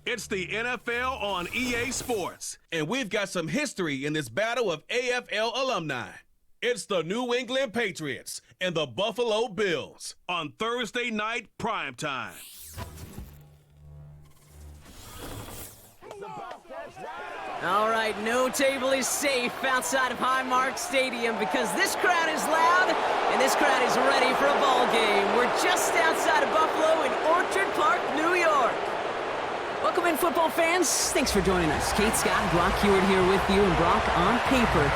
It's the NFL on EA Sports, and we've got some history in this battle of AFL alumni. It's the New England Patriots and the Buffalo Bills on Thursday night primetime. All right, no table is safe outside of Highmark Stadium because this crowd is loud and this crowd is ready for a ball game. We're just outside of Buffalo in Orchard Park, New York. Welcome in, football fans. Thanks for joining us. Kate Scott, Brock Hewitt here with you, and Brock, on paper,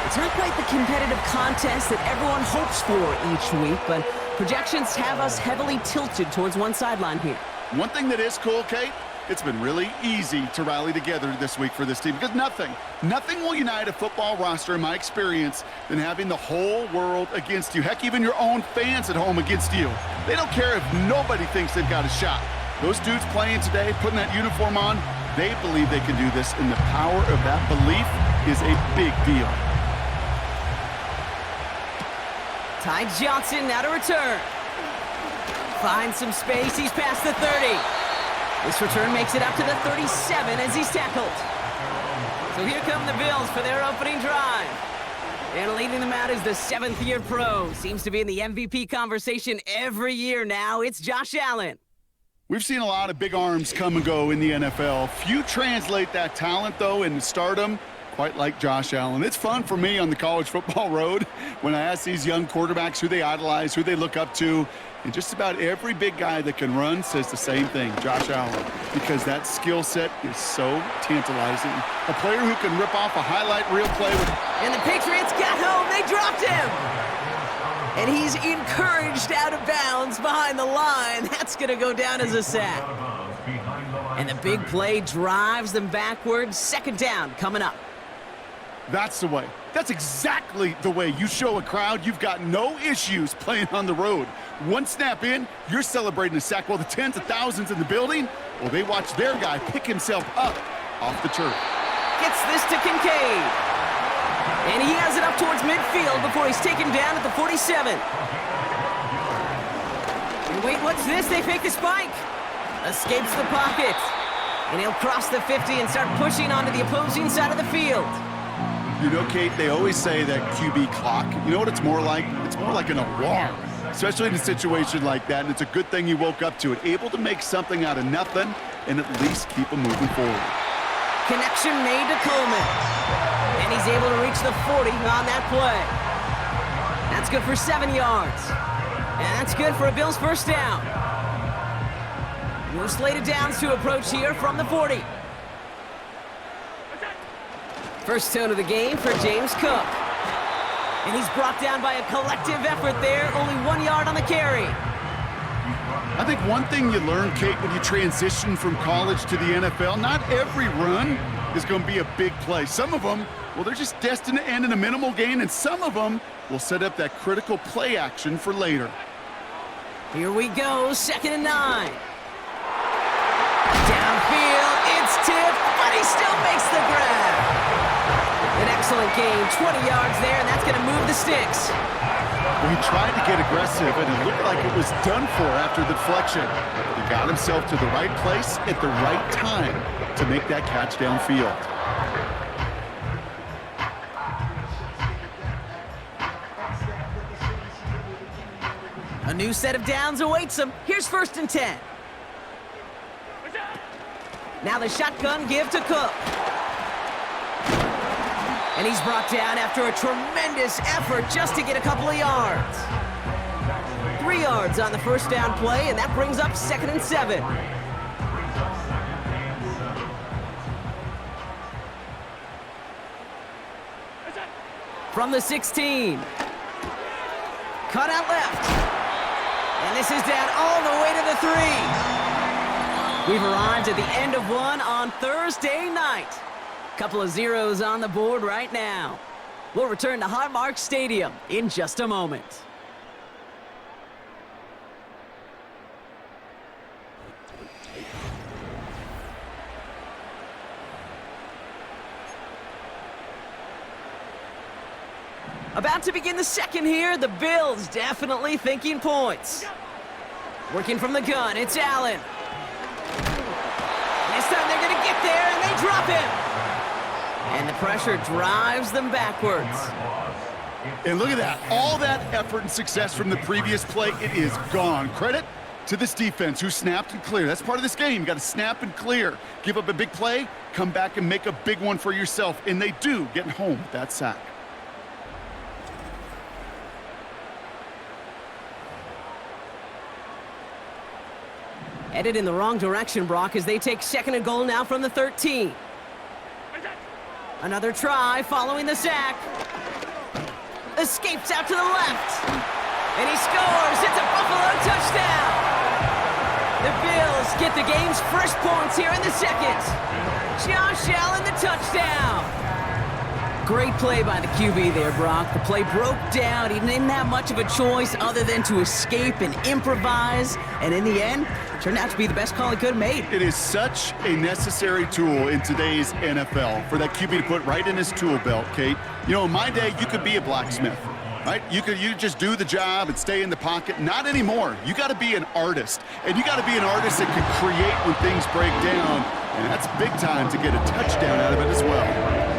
it's not quite the competitive contest that everyone hopes for each week, but projections have us heavily tilted towards one sideline here. One thing that is cool, Kate, it's been really easy to rally together this week for this team because nothing will unite a football roster, in my experience, than having the whole world against you. Heck, even your own fans at home against you. They don't care if nobody thinks they've got a shot. Those dudes playing today, putting that uniform on, they believe they can do this, and the power of that belief is a big deal. Ty Johnson now to return. Finds some space, he's past the 30. This return makes it up to the 37 as he's tackled. So here come the Bills for their opening drive. And leading them out is the seventh-year pro. Seems to be in the MVP conversation every year now. It's Josh Allen. We've seen a lot of big arms come and go in the NFL. Few translate that talent, though, into stardom, quite like Josh Allen. It's fun for me on the college football road when I ask these young quarterbacks who they idolize, who they look up to, and just about every big guy that can run says the same thing, Josh Allen, because that skill set is so tantalizing. A player who can rip off a highlight reel play with... And the Patriots got home. They dropped him. And he's encouraged out of bounds behind the line. That's going to go down as a sack. And the big play drives them backwards. Second down coming up. That's the way. That's exactly the way you show a crowd you've got no issues playing on the road. One snap in, you're celebrating a sack while the tens of thousands in the building, well, they watch their guy pick himself up off the turf. Gets this to Kincaid. And he has it up towards midfield before he's taken down at the 47. And wait, what's this? They fake the spike. Escapes the pocket. And he'll cross the 50 and start pushing onto the opposing side of the field. You know, Kate, they always say that QB clock, you know what it's more like? It's more like an alarm, especially in a situation like that, and it's a good thing you woke up to it, able to make something out of nothing and at least keep them moving forward. Connection made to Coleman, and he's able to reach the 40 on that play. That's good for 7 yards, and that's good for a Bills first down. No slated downs to approach here from the 40. First tone of the game for James Cook. And he's brought down by a collective effort there, only 1 yard on the carry. I think one thing you learn, Kate, when you transition from college to the NFL, not every run is going to be a big play. Some of them, well, they're just destined to end in a minimal gain, and some of them will set up that critical play action for later. Here we go, 2nd and 9. Downfield, it's tipped, but he still makes the grab. An excellent gain, 20 yards there, and that's going to move the sticks. Well, he tried to get aggressive, and it looked like it was done for after the deflection. He got himself to the right place at the right time to make that catch downfield. A new set of downs awaits him. Here's 1st and 10. Now the shotgun give to Cook. And he's brought down after a tremendous effort just to get a couple of yards. 3 yards on the first down play, and that brings up 2nd and 7. From the 16. Cut out left. And this is down all the way to the 3. We've arrived at the end of one on Thursday night. Couple of zeros on the board right now. We'll return to Highmark Stadium in just a moment. About to begin the second here. The Bills definitely thinking points. Working from the gun, it's Allen. This time stop him. And the pressure drives them backwards. And look at that. All that effort and success from the previous play, it is gone. Credit to this defense who snapped and cleared. That's part of this game. You got to snap and clear. Give up a big play, come back and make a big one for yourself. And they do, getting home with that sack. Headed in the wrong direction, Brock, as they take second and goal now from the 13. Another try following the sack. Escapes out to the left. And he scores. It's a Buffalo touchdown. The Bills get the game's first points here in the second. Josh Allen, the touchdown. Great play by the QB there, Brock. The play broke down. He didn't have much of a choice other than to escape and improvise. And in the end, turned out to be the best call he could have made. It is such a necessary tool in today's NFL for that QB to put right in his tool belt, Kate. You know, in my day, you could be a blacksmith, right? You just do the job and stay in the pocket. Not anymore. You got to be an artist. And you got to be an artist that can create when things break down. And that's big time to get a touchdown out of it as well.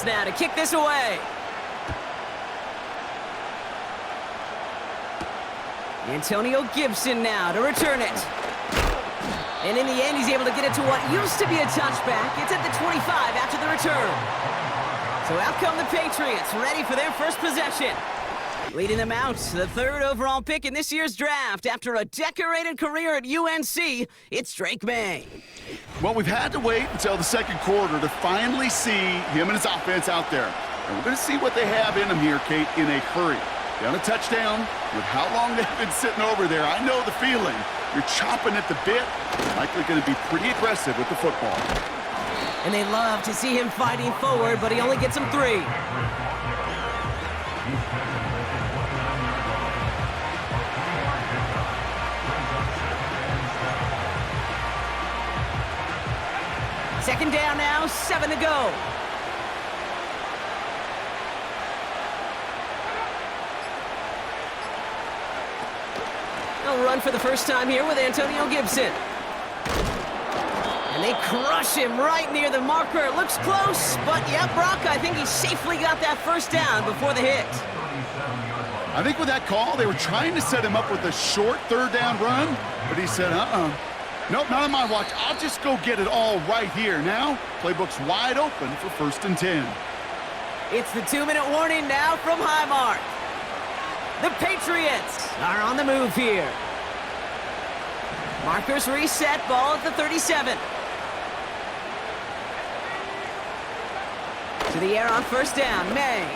Now to kick this away. Antonio Gibson now to return it. And in the end, he's able to get it to what used to be a touchback. It's at the 25 after the return. So out come the Patriots, ready for their first possession. Leading them out, the third overall pick in this year's draft. After a decorated career at UNC, it's Drake May. Well, we've had to wait until the second quarter to finally see him and his offense out there. And we're going to see what they have in them here, Kate, in a hurry. Down a touchdown with how long they've been sitting over there. I know the feeling. You're chomping at the bit. Likely going to be pretty aggressive with the football. And they love to see him fighting forward, but he only gets them 3. Second down now, 7 to go. They'll run for the first time here with Antonio Gibson. And they crush him right near the marker. It looks close, but yeah, Brock, I think he safely got that first down before the hit. I think with that call, they were trying to set him up with a short third down run, but he said, nope, not on my watch. I'll just go get it all right here. Now, playbook's wide open for 1st and 10. It's the 2-minute warning now from Highmark. The Patriots are on the move here. Markers reset, ball at the 37. To the air on first down, May.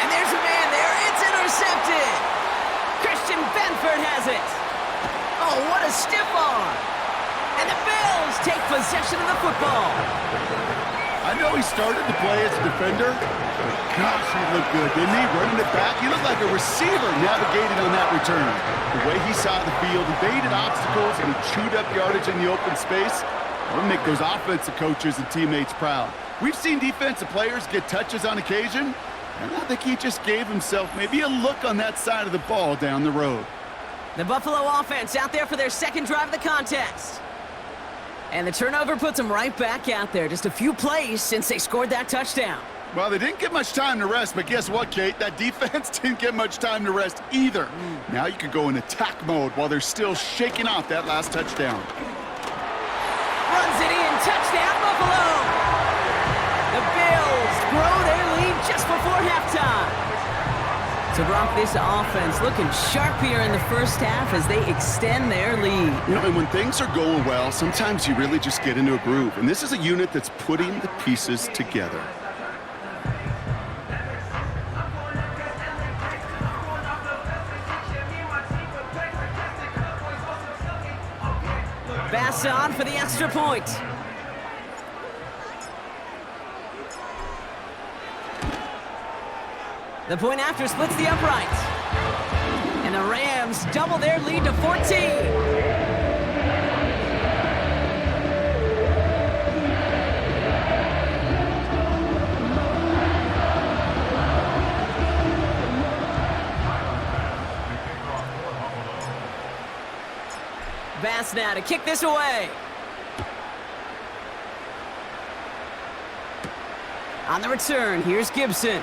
And there's a man there. It's intercepted. Christian Benford has it. Oh, what a stiff arm. And the Bills take possession of the football. I know he started to play as a defender, but gosh, he looked good, didn't he? Running it back, he looked like a receiver navigating on that return. The way he saw the field, evaded obstacles, and he chewed up yardage in the open space. That'll make those offensive coaches and teammates proud. We've seen defensive players get touches on occasion, and I think he just gave himself maybe a look on that side of the ball down the road. The Buffalo offense out there for their second drive of the contest. And the turnover puts them right back out there. Just a few plays since they scored that touchdown. Well, they didn't get much time to rest, but guess what, Kate? That defense didn't get much time to rest either. Now you can go in attack mode while they're still shaking off that last touchdown. Runs it in, touchdown, Buffalo! The Bills grow their lead just before halftime. So, Brock, this offense looking sharp here in the first half as they extend their lead. You know, and when things are going well, sometimes you really just get into a groove. And this is a unit that's putting the pieces together. Pass on for the extra point. The point after splits the upright. And the Rams double their lead to 14. Bass now to kick this away. On the return, here's Gibson.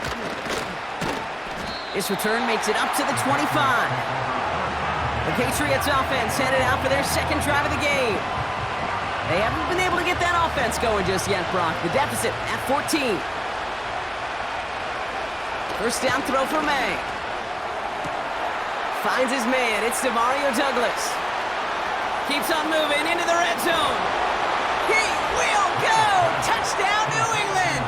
This return makes it up to the 25. The Patriots offense headed out for their second drive of the game. They haven't been able to get that offense going just yet, Brock. The deficit at 14. First down throw for May. Finds his man. It's Demario Douglas. Keeps on moving into the red zone. He will go! Touchdown, New England!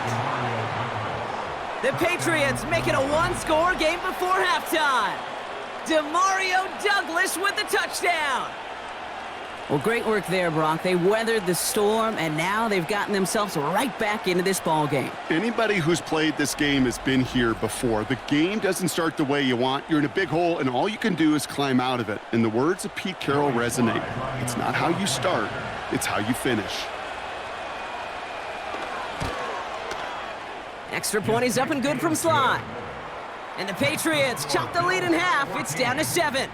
The Patriots make it a one-score game before halftime. Demario Douglas with the touchdown. Well, great work there, Brock. They weathered the storm, and now they've gotten themselves right back into this ball game. Anybody who's played this game has been here before. The game doesn't start the way you want. You're in a big hole, and all you can do is climb out of it. And the words of Pete Carroll resonate. It's not how you start, it's how you finish. Extra point is up and good from Sly. And the Patriots chop the lead in half. It's down to 7.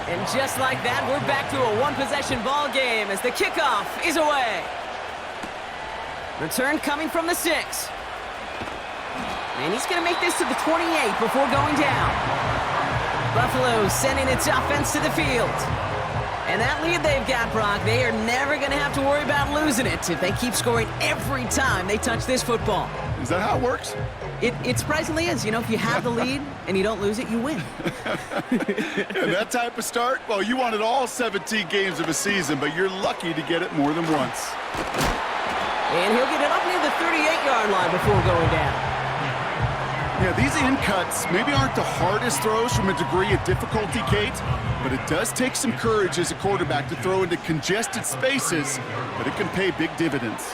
And just like that, we're back to a one-possession ball game as the kickoff is away. Return coming from the 6. And he's going to make this to the 28 before going down. Buffalo sending its offense to the field. And that lead they've got, Brock, they are never going to have to worry about losing it if they keep scoring every time they touch this football. Is that how it works? It surprisingly is. You know, if you have the lead and you don't lose it, you win. Yeah, that type of start, well, you wanted all 17 games of a season, but you're lucky to get it more than once. And he'll get it up near the 38-yard line before going down. Yeah, these in cuts maybe aren't the hardest throws from a degree of difficulty, Kate, but it does take some courage as a quarterback to throw into congested spaces, but it can pay big dividends.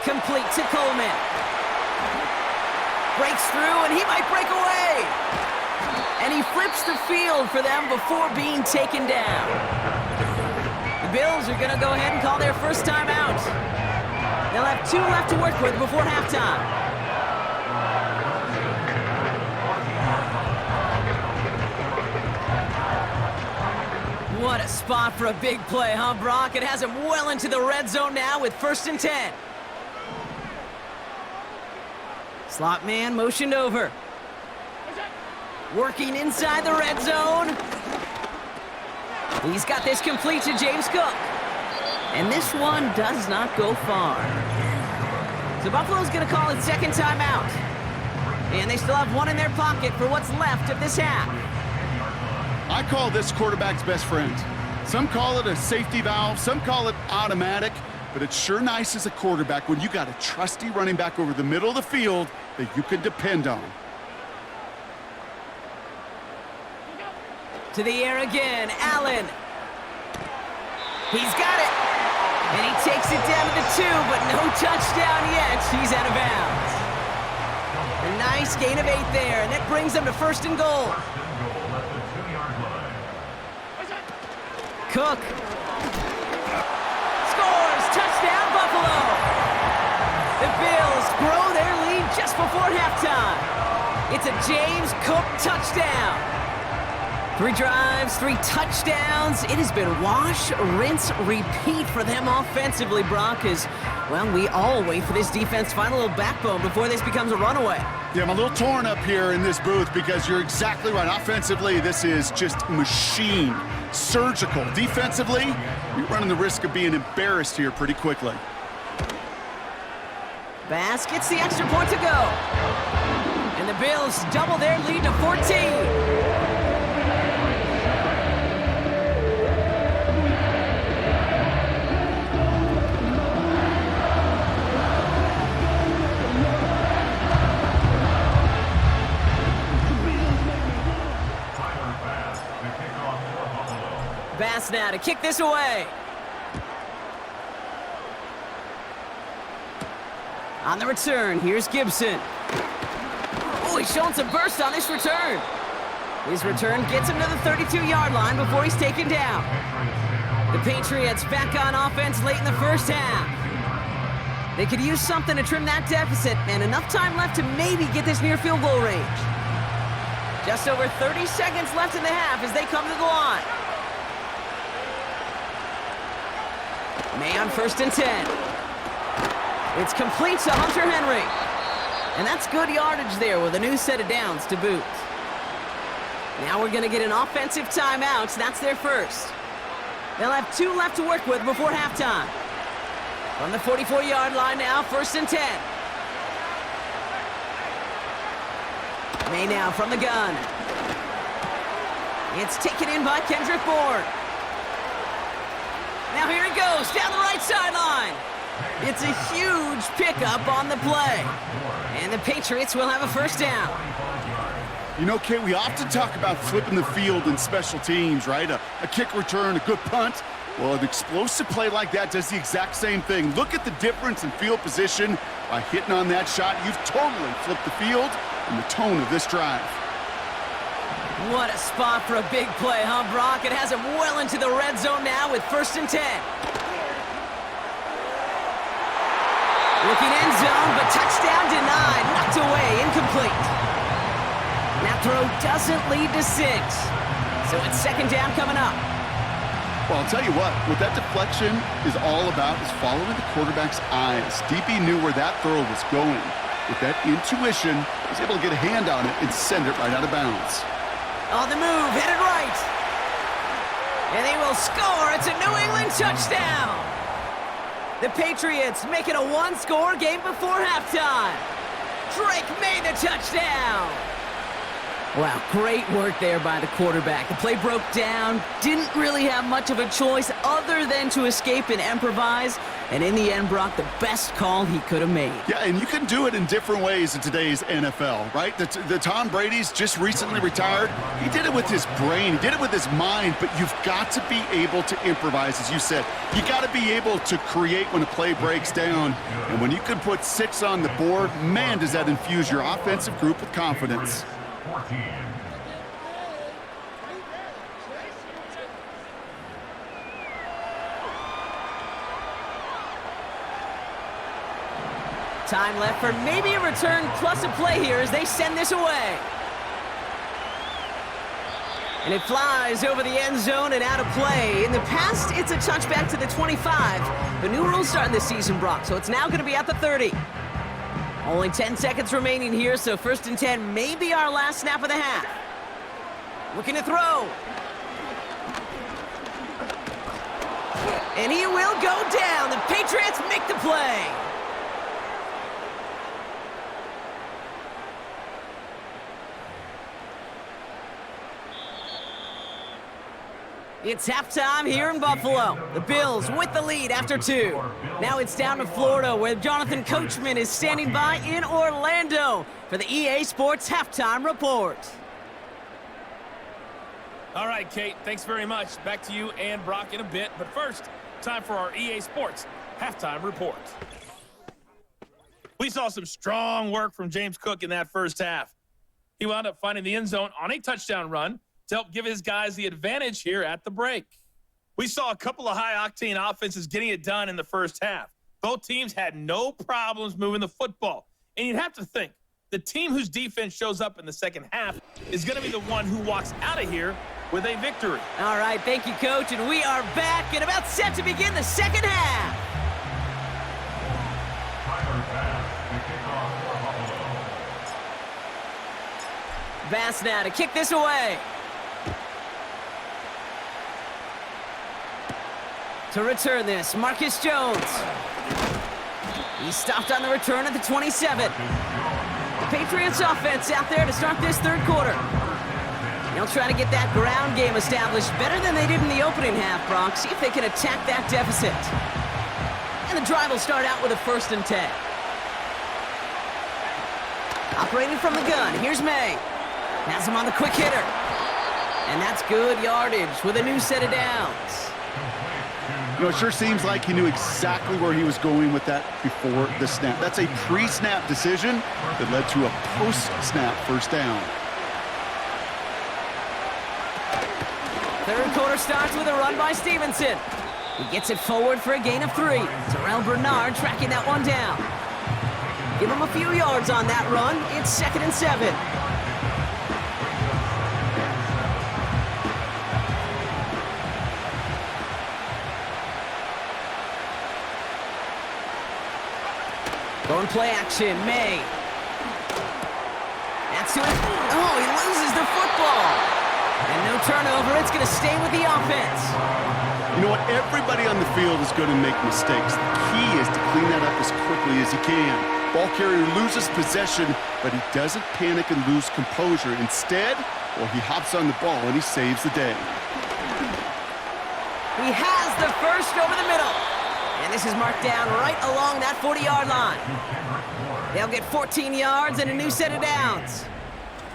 Complete to Coleman. Breaks through, and he might break away. And he flips the field for them before being taken down. The Bills are going to go ahead and call their first timeout. They'll have 2 left to work with before halftime. What a spot for a big play, huh, Brock? It has him well into the red zone now with 1st and 10. Slot man motioned over. Working inside the red zone. He's got this complete to James Cook. And this one does not go far. So Buffalo's going to call it second timeout. And they still have 1 in their pocket for what's left of this half. I call this quarterback's best friend. Some call it a safety valve, some call it automatic, but it's sure nice as a quarterback when you got a trusty running back over the middle of the field that you can depend on. To the air again, Allen. He's got it. And he takes it down to the 2, but no touchdown yet. He's out of bounds. A nice gain of 8 there, and that brings them to 1st and goal. Cook. Scores! Touchdown, Buffalo! The Bills grow their lead just before halftime. It's a James Cook touchdown. 3 drives, 3 touchdowns. It has been wash, rinse, repeat for them offensively, Brock, as, well, we all wait for this defense to find a little backbone before this becomes a runaway. Yeah, I'm a little torn up here in this booth because you're exactly right. Offensively, this is just machine, surgical. Defensively, you're running the risk of being embarrassed here pretty quickly. Bass gets the extra point to go. And the Bills double their lead to 14. Bass now to kick this away. On the return, here's Gibson. Oh, he's showing some burst on this return. His return gets him to the 32-yard line before he's taken down. The Patriots back on offense late in the first half. They could use something to trim that deficit, and enough time left to maybe get this near field goal range. Just over 30 seconds left in the half as they come to the line. May on 1st and 10. It's complete to Hunter Henry. And that's good yardage there with a new set of downs to boot. Now we're going to get an offensive timeout, so that's their first. They'll have 2 left to work with before halftime. From the 44-yard line now, 1st and 10. May now from the gun. It's taken in by Kendrick Bourne. Now here it goes, down the right sideline. It's a huge pickup on the play. And the Patriots will have a first down. You know, Kate, we often talk about flipping the field in special teams, right? A kick return, a good punt. Well, an explosive play like that does the exact same thing. Look at the difference in field position. By hitting on that shot, you've totally flipped the field and the tone of this drive. What a spot for a big play, huh, Brock? It has him well into the red zone now with 1st and 10. Looking end zone, but touchdown denied. Knocked away, incomplete. That throw doesn't lead to 6. So it's 2nd down coming up. Well, I'll tell you what that deflection is all about is following the quarterback's eyes. DB knew where that throw was going. With that intuition, he was able to get a hand on it and send it right out of bounds. On the move, headed right. And they will score. It's a New England touchdown. The Patriots make it a 1-score game before halftime. Drake made the touchdown. Wow, great work there by the quarterback. The play broke down, didn't really have much of a choice other than to escape and improvise, and in the end, Brock, the best call he could have made. Yeah, and you can do it in different ways in today's NFL, right? The Tom Brady's just recently retired. He did it with his brain, he did it with his mind, but you've got to be able to improvise, as you said. You got to be able to create when a play breaks down, and when you can put 6 on the board, man, does that infuse your offensive group with confidence. Time left for maybe a return plus a play here as they send this away. And it flies over the end zone and out of play. In the past, it's a touchback to the 25. The new rules starting this season, Brock, so it's now going to be at the 30. Only 10 seconds remaining here, so 1st and 10 may be our last snap of the half. Looking to throw. And he will go down. The Patriots make the play. It's halftime here in Buffalo. The Bills with the lead after 2. Now it's down to Florida, where Jonathan Coachman is standing by in Orlando for the EA Sports Halftime Report. All right, Kate, thanks very much. Back to you and Brock in a bit. But first, time for our EA Sports Halftime Report. We saw some strong work from James Cook in that first half. He wound up finding the end zone on a touchdown run to help give his guys the advantage here at the break. We saw a couple of high-octane offenses getting it done in the first half. Both teams had no problems moving the football. And you'd have to think, the team whose defense shows up in the second half is going to be the one who walks out of here with a victory. All right, thank you, Coach. And we are back and about set to begin the second half. Bass now to kick this away. To return this, Marcus Jones. He stopped on the return at the 27. The Patriots offense out there to start this third quarter. They'll try to get that ground game established better than they did in the opening half, Brock. See if they can attack that deficit. And the drive will start out with a 1st and 10. Operating from the gun, here's May. Has him on the quick hitter. And that's good yardage with a new set of downs. You know, it sure seems like he knew exactly where he was going with that before the snap. That's a pre-snap decision that led to a post-snap first down. Third quarter starts with a run by Stevenson. He gets it forward for a gain of 3. To Terrell Bernard tracking that one down. Give him a few yards on that run. It's 2nd and 7. Going play action, May. That's who oh, he loses the football. And no turnover, it's going to stay with the offense. You know what? Everybody on the field is going to make mistakes. The key is to clean that up as quickly as he can. Ball carrier loses possession, but he doesn't panic and lose composure. Instead, well, he hops on the ball and he saves the day. He has the first over the middle. And this is marked down right along that 40-yard line. They'll get 14 yards and a new set of downs.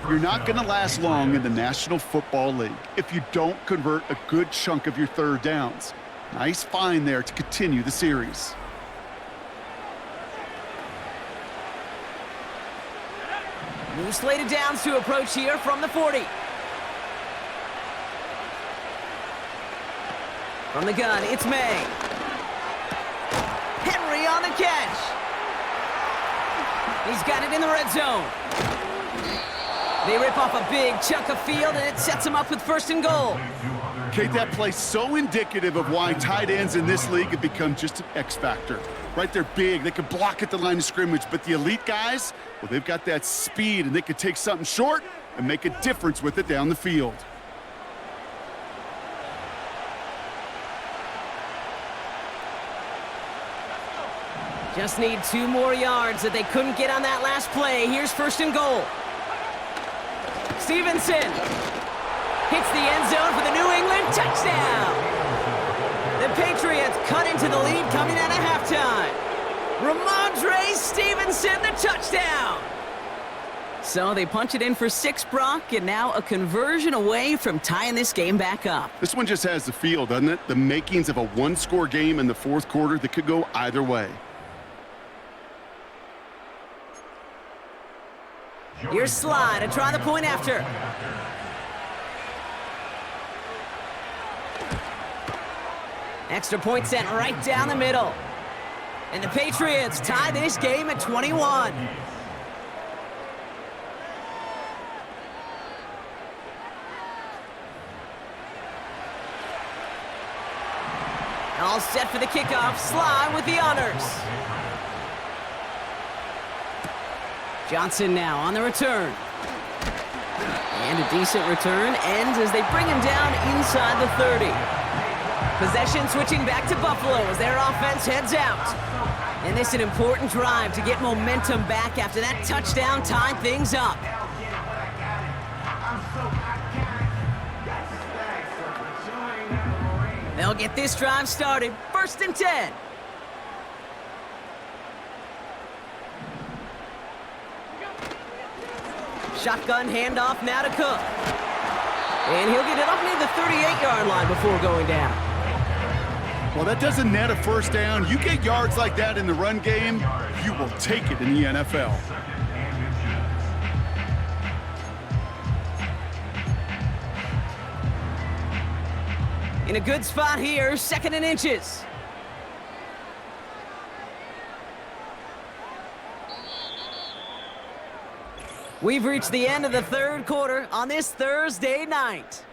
You're not going to last long in the National Football League if you don't convert a good chunk of your third downs. Nice find there to continue the series. New slate of downs to approach here from the 40. From the gun, it's May. Henry on the catch. He's got it in the red zone. They rip off a big chunk of field, and it sets them up with 1st and goal. Kate, that play's so indicative of why tight ends in this league have become just an X factor. Right, they're big, they can block at the line of scrimmage, but the elite guys, well, they've got that speed, and they can take something short and make a difference with it down the field. Just need 2 more yards that they couldn't get on that last play. Here's 1st and goal. Stevenson hits the end zone for the New England touchdown. The Patriots cut into the lead coming out of halftime. Ramondre Stevenson, the touchdown. So they punch it in for 6, Brock, and now a conversion away from tying this game back up. This one just has the feel, doesn't it? The makings of a one-score game in the 4th quarter that could go either way. Here's Sly to try the point after. Extra point sent right down the middle. And the Patriots tie this game at 21. All set for the kickoff. Sly with the honors. Johnson now on the return. And a decent return ends as they bring him down inside the 30. Possession switching back to Buffalo as their offense heads out. And this is an important drive to get momentum back after that touchdown tied things up. They'll get this drive started. 1st and 10. Shotgun handoff now to Cook. And he'll get it up near the 38-yard line before going down. Well, that doesn't net a 1st down. You get yards like that in the run game, you will take it in the NFL. In a good spot here, 2nd and inches. We've reached the end of the 3rd quarter on this Thursday night.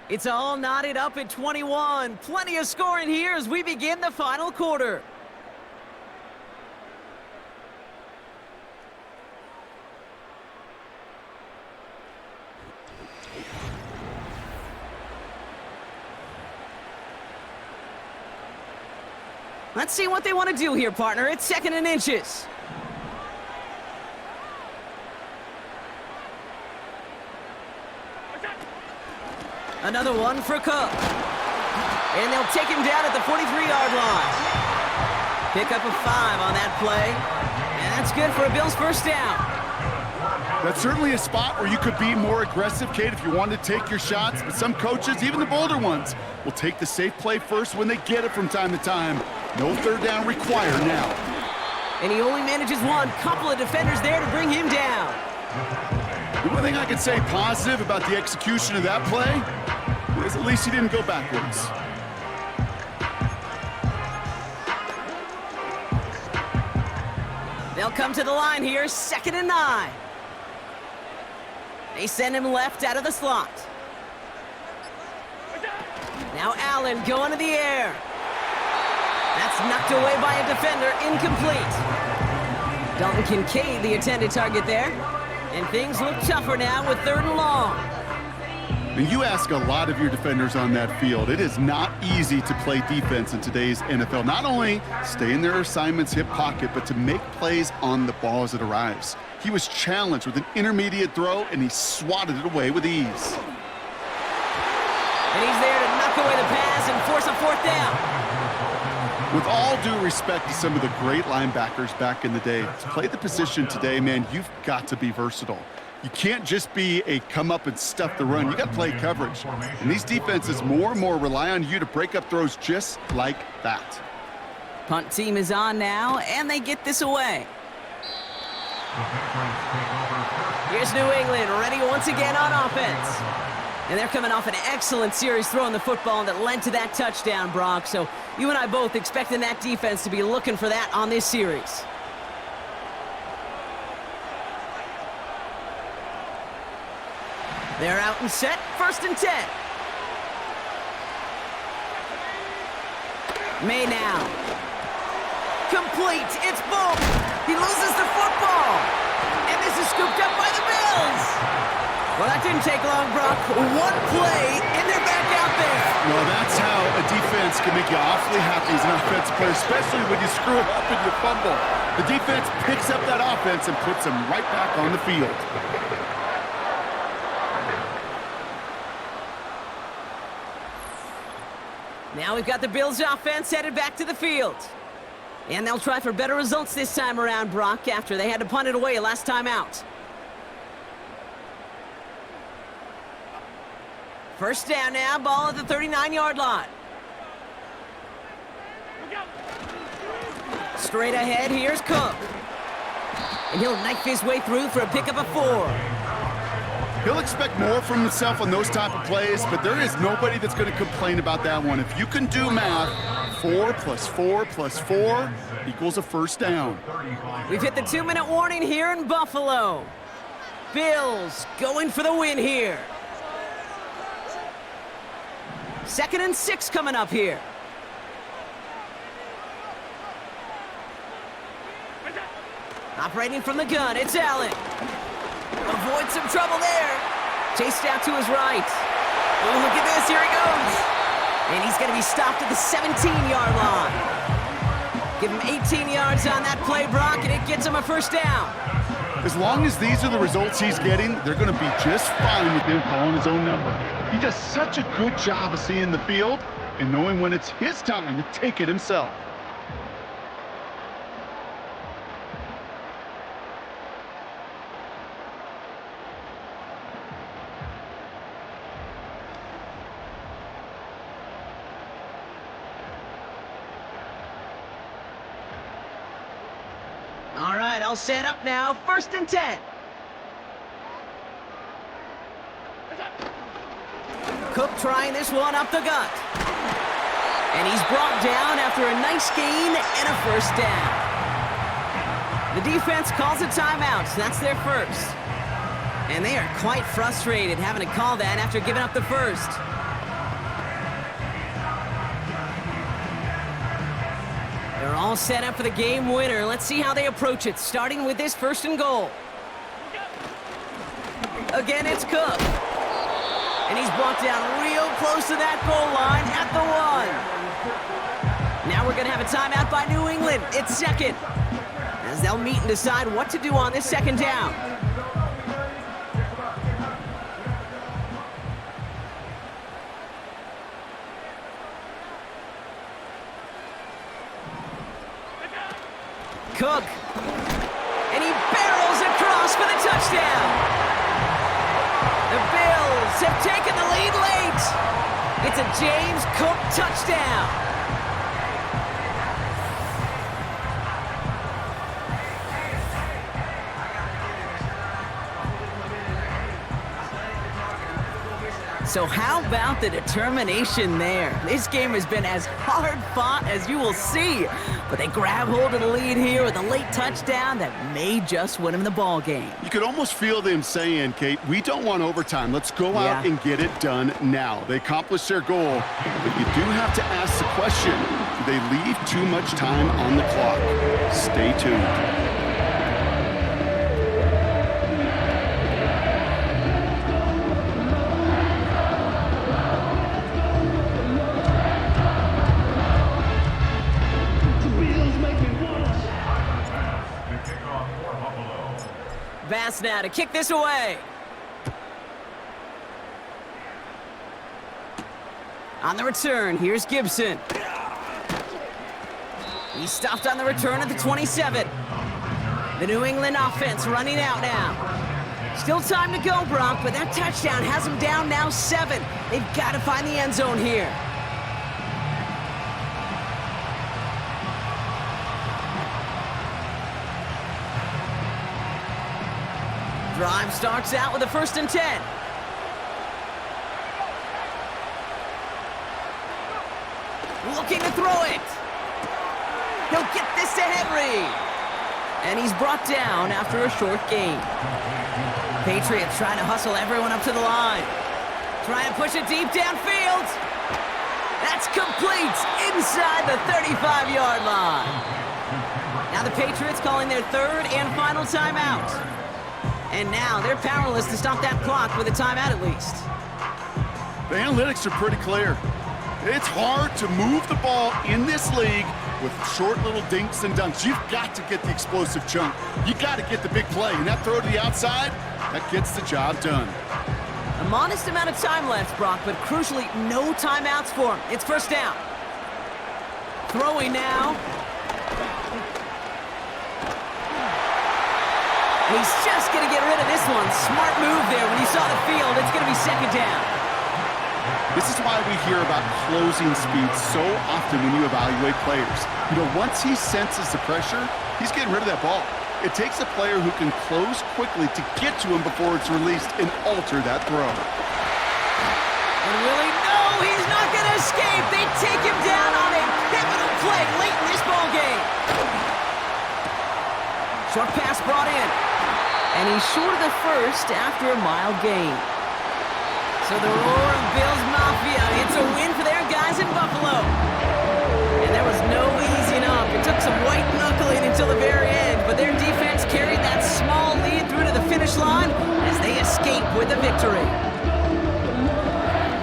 It's all knotted up at 21. Plenty of scoring here as we begin the final quarter. Let's see what they want to do here, partner. It's 2nd and inches. Another one for Cook. And they'll take him down at the 43-yard line. Pick up a 5 on that play. And that's good for a Bills 1st down. That's certainly a spot where you could be more aggressive, Kate, if you wanted to take your shots. But some coaches, even the bolder ones, will take the safe play first when they get it from time to time. No 3rd down required now. And he only manages one. Couple of defenders there to bring him down. The one thing I can say positive about the execution of that play is at least he didn't go backwards. They'll come to the line here, 2nd and 9. They send him left out of the slot. Now Allen going to the air. That's knocked away by a defender, incomplete. Dalton Kincaid, the intended target there. And things look tougher now with 3rd and long. And you ask a lot of your defenders on that field. It is not easy to play defense in today's NFL. Not only stay in their assignment's hip pocket, but to make plays on the ball as it arrives. He was challenged with an intermediate throw, and he swatted it away with ease. And he's there to knock away the pass and force a 4th down. With all due respect to some of the great linebackers back in the day, to play the position today, man, you've got to be versatile. You can't just be a come up and stuff the run. You got to play coverage. And these defenses more and more rely on you to break up throws just like that. Punt team is on now, and they get this away. Here's New England, ready once again on offense. And they're coming off an excellent series throwing the football that led to that touchdown, Brock. So you and I both expecting that defense to be looking for that on this series. They're out and set, 1st and 10. May now. Complete, it's Boom. He loses the football. And this is scooped up by the Bills. Well, that didn't take long, Brock. One play, and they're back out there. Well, that's how a defense can make you awfully happy as an offensive player, especially when you screw it up and you fumble. The defense picks up that offense and puts them right back on the field. Now we've got the Bills offense headed back to the field. And they'll try for better results this time around, Brock, after they had to punt it away last time out. 1st down now, ball at the 39-yard line. Straight ahead, here's Cook. And he'll knife his way through for a pickup of 4. He'll expect more from himself on those type of plays, but there is nobody that's going to complain about that one. If you can do math, 4 plus 4 plus 4 equals a 1st down. We've hit the 2-minute warning here in Buffalo. Bills going for the win here. 2nd and 6 coming up here. Operating from the gun, it's Allen. Avoid some trouble there. Chased out to his right. Oh, look at this, here he goes. And he's going to be stopped at the 17-yard line. Give him 18 yards on that play, Brock, and it gets him a 1st down. As long as these are the results he's getting, they're going to be just fine with him calling his own number. He does such a good job of seeing the field and knowing when it's his time to take it himself. All right, I'll set up now. 1st and 10. Cook trying this one up the gut. And he's brought down after a nice gain and a 1st down. The defense calls a timeout. That's their 1st. And they are quite frustrated having to call that after giving up the 1st. They're all set up for the game winner. Let's see how they approach it, starting with this 1st and goal. Again, it's Cook. And he's brought down real close to that goal line at the 1. Now we're going to have a timeout by New England. It's 2nd, as they'll meet and decide what to do on this 2nd down. Cook, and he barrels across for the touchdown. The Bills have taken the lead late. It's a James Cook touchdown. So how about the determination there? This game has been as hard fought as you will see. But they grab hold of the lead here with a late touchdown that may just win them the ball game. You could almost feel them saying, Kate, we don't want overtime. Let's go out and get it done now. They accomplished their goal, but you do have to ask the question, do they leave too much time on the clock? Stay tuned. Pass now to kick this away. On the return, here's Gibson. He's stopped on the return at the 27. The New England offense running out now. Still time to go, Brock, but that touchdown has them down now 7. They've got to find the end zone here. Drive starts out with a 1st and 10. Looking to throw it. He'll get this to Henry. And he's brought down after a short gain. Patriots trying to hustle everyone up to the line. Trying to push it deep downfield. That's complete inside the 35-yard line. Now the Patriots calling their 3rd and final timeout. And now they're powerless to stop that clock with a timeout at least. The analytics are pretty clear. It's hard to move the ball in this league with short little dinks and dunks. You've got to get the explosive chunk. You got to get the big play. And that throw to the outside, that gets the job done. A modest amount of time left, Brock, but crucially, no timeouts for him. It's 1st down. Throwing now. He's just going to get rid of this one. Smart move there when he saw the field. It's going to be 2nd down. This is why we hear about closing speed so often when you evaluate players. You know, once he senses the pressure, he's getting rid of that ball. It takes a player who can close quickly to get to him before it's released and alter that throw. And really, no, he's not going to escape. They take him down on a pivotal play late in this ball game. Short pass brought in. And he's short of the 1st after a mild gain. So the roar of Bills Mafia, it's a win for their guys in Buffalo. And there was no easing up. It took some white knuckling until the very end, but their defense carried that small lead through to the finish line as they escape with the victory.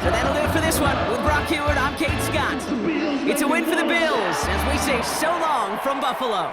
So that'll do it for this one. With Brock Hewitt, I'm Kate Scott. It's a win for the Bills as we say so long from Buffalo.